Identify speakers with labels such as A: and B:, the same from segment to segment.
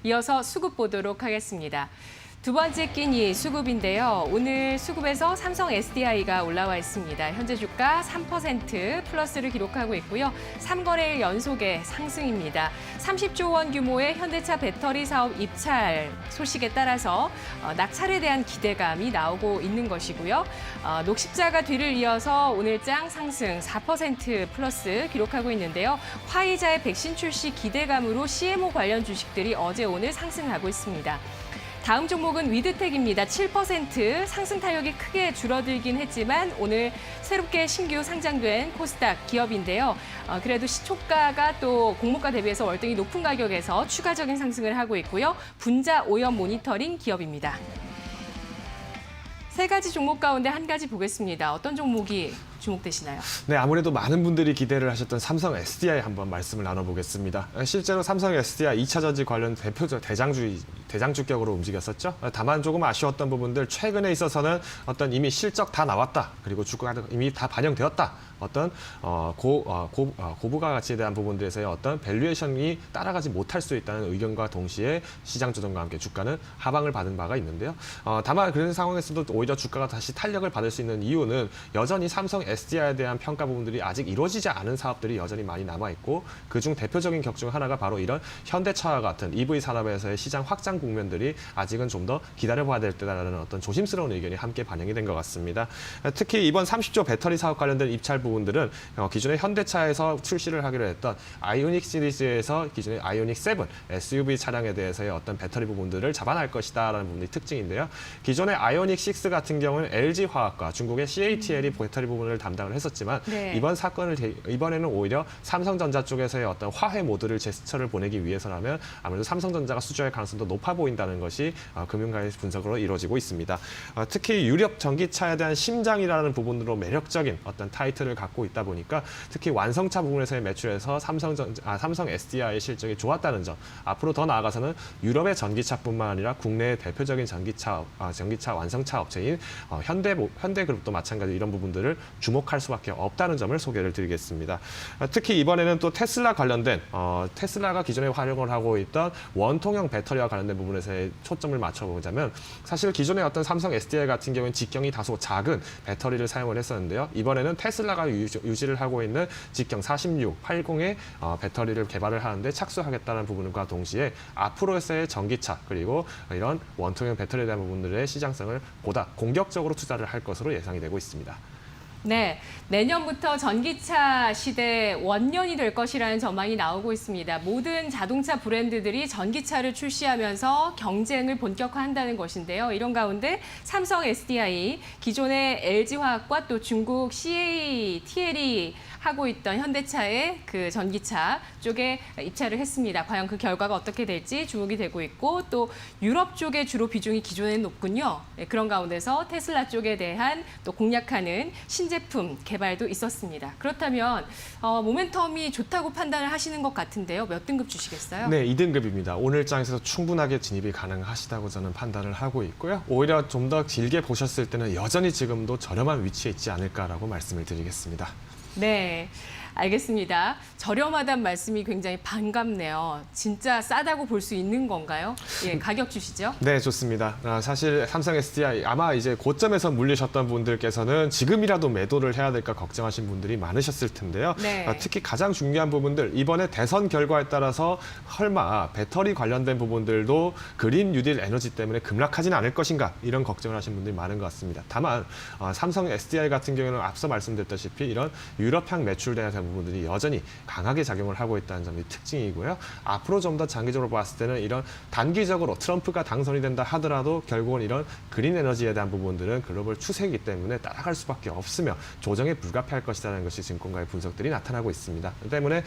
A: 이어서 수급 보도록 하겠습니다. 두 번째 끼니 수급인데요. 오늘 수급에서 삼성 SDI가 올라와 있습니다. 현재 주가 3% 플러스를 기록하고 있고요. 3거래일 연속의 상승입니다. 30조 원 규모의 현대차 배터리 사업 입찰 소식에 따라서 낙찰에 대한 기대감이 나오고 있는 것이고요. 녹십자가 뒤를 이어서 오늘장 상승 4% 플러스 기록하고 있는데요. 화이자의 백신 출시 기대감으로 CMO 관련 주식들이 어제 오늘 상승하고 있습니다. 다음 종목은 위드텍입니다. 7% 상승 타격이 크게 줄어들긴 했지만 오늘 새롭게 신규 상장된 코스닥 기업인데요. 그래도 시초가가 또 공모가 대비해서 월등히 높은 가격에서 추가적인 상승을 하고 있고요. 분자 오염 모니터링 기업입니다. 세 가지 종목 가운데 한 가지 보겠습니다. 어떤 종목이 주목되시나요?
B: 네, 아무래도 많은 분들이 기대를 하셨던 삼성 SDI 한번 말씀을 나눠보겠습니다. 실제로 삼성 SDI 2차 전지 관련 대표적 대장주격으로 움직였었죠. 다만 조금 아쉬웠던 부분들 최근에 있어서는 어떤 이미 실적 다 나왔다. 그리고 주가가 이미 다 반영되었다. 어떤 고부가 가치에 대한 부분들에서의 어떤 밸류에이션이 따라가지 못할 수 있다는 의견과 동시에 시장 조정과 함께 주가는 하방을 받은 바가 있는데요. 다만 그런 상황에서도 오히려 주가가 다시 탄력을 받을 수 있는 이유는 여전히 삼성 SDI에 대한 평가 부분들이 아직 이루어지지 않은 사업들이 여전히 많이 남아있고 그중 대표적인 격 중 하나가 바로 이런 현대차와 같은 EV 산업에서의 시장 확장 국면들이 아직은 좀 더 기다려봐야 될 때다라는 어떤 조심스러운 의견이 함께 반영이 된 것 같습니다. 특히 이번 30조 배터리 사업 관련된 입찰 부분들은 기존의 현대차에서 출시를 하기로 했던 아이오닉 시리즈에서 기존의 아이오닉 7 SUV 차량에 대해서의 어떤 배터리 부분들을 잡아낼 것이다라는 부분이 특징인데요. 기존의 아이오닉 6 같은 경우는 LG화학과 중국의 CATL이 배터리 부분을 담당을 했었지만
A: 네.
B: 이번에는 오히려 삼성전자 쪽에서의 어떤 화해 모드를 제스처를 보내기 위해서라면 아무래도 삼성전자가 수주할 가능성도 높아 보인다는 것이 금융가의 분석으로 이루어지고 있습니다. 특히 유럽 전기차에 대한 심장이라는 부분으로 매력적인 어떤 타이틀을 갖고 있다 보니까 특히 완성차 부분에서의 매출에서 삼성 SDI의 실적이 좋았다는 점. 앞으로 더 나아가서는 유럽의 전기차뿐만 아니라 국내의 대표적인 전기차 완성차 업체인 현대그룹도 마찬가지 이런 부분들을 주목할 수밖에 없다는 점을 소개를 드리겠습니다. 특히 이번에는 또 테슬라 관련된 테슬라가 기존에 활용을 하고 있던 원통형 배터리와 관련된 부분에서의 초점을 맞춰보자면 사실 기존의 어떤 삼성 SDI 같은 경우는 직경이 다소 작은 배터리를 사용을 했었는데요. 이번에는 테슬라가 유지를 하고 있는 직경 46, 80의 배터리를 개발을 하는데 착수하겠다는 부분과 동시에 앞으로서의 전기차 그리고 이런 원통형 배터리에 대한 부분들의 시장성을 보다 공격적으로 투자를 할 것으로 예상이 되고 있습니다.
A: 네, 내년부터 전기차 시대 원년이 될 것이라는 전망이 나오고 있습니다. 모든 자동차 브랜드들이 전기차를 출시하면서 경쟁을 본격화한다는 것인데요. 이런 가운데 삼성 SDI, 기존의 LG화학과 또 중국 CATL이 하고 있던 현대차의 그 전기차 쪽에 입찰을 했습니다. 과연 그 결과가 어떻게 될지 주목이 되고 있고 또 유럽 쪽의 주로 비중이 기존에는 높군요. 네, 그런 가운데서 테슬라 쪽에 대한 또 공략하는 신제품 개발도 있었습니다. 그렇다면 모멘텀이 좋다고 판단을 하시는 것 같은데요. 몇 등급 주시겠어요?
B: 네, 2등급입니다. 오늘 장에서 충분하게 진입이 가능하시다고 저는 판단을 하고 있고요. 오히려 좀 더 길게 보셨을 때는 여전히 지금도 저렴한 위치에 있지 않을까라고 말씀을 드리겠습니다.
A: 네, 알겠습니다. 저렴하다는 말씀이 굉장히 반갑네요. 진짜 싸다고 볼 수 있는 건가요? 예, 가격 주시죠.
B: 네, 좋습니다. 사실 삼성 SDI 아마 이제 고점에서 물리셨던 분들께서는 지금이라도 매도를 해야 될까 걱정하신 분들이 많으셨을 텐데요.
A: 네.
B: 특히 가장 중요한 부분들 이번에 대선 결과에 따라서 설마 배터리 관련된 부분들도 그린 뉴딜 에너지 때문에 급락하지는 않을 것인가 이런 걱정을 하신 분들이 많은 것 같습니다. 다만 삼성 SDI 같은 경우는 앞서 말씀드렸다시피 이런 유럽향 매출에 대한 부분들이 여전히 강하게 작용을 하고 있다는 점이 특징이고요. 앞으로 좀 더 장기적으로 봤을 때는 이런 단기적으로 트럼프가 당선이 된다 하더라도 결국은 이런 그린 에너지에 대한 부분들은 글로벌 추세이기 때문에 따라갈 수밖에 없으며 조정에 불가피할 것이라는 것이 증권가의 분석들이 나타나고 있습니다. 때문에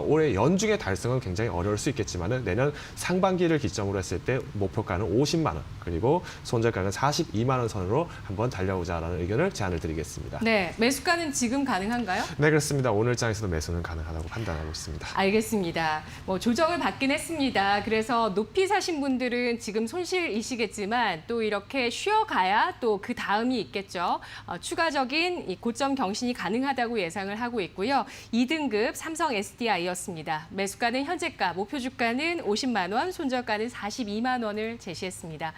B: 올해 연중의 달성은 굉장히 어려울 수 있겠지만 내년 상반기를 기점으로 했을 때 목표가는 50만 원 그리고 손절가는 42만 원 선으로 한번 달려오자라는 의견을 제안을 드리겠습니다.
A: 네, 매수가는 지금 가능한가요?
B: 네. 네, 그렇습니다. 오늘 장에서도 매수는 가능하다고 판단하고 있습니다.
A: 알겠습니다. 조정을 받긴 했습니다. 그래서 높이 사신 분들은 지금 손실이시겠지만 또 이렇게 쉬어가야 또 그 다음이 있겠죠. 추가적인 이 고점 경신이 가능하다고 예상을 하고 있고요. 2등급 삼성 SDI였습니다. 매수가는 현재가, 목표 주가는 50만 원, 손절가는 42만 원을 제시했습니다.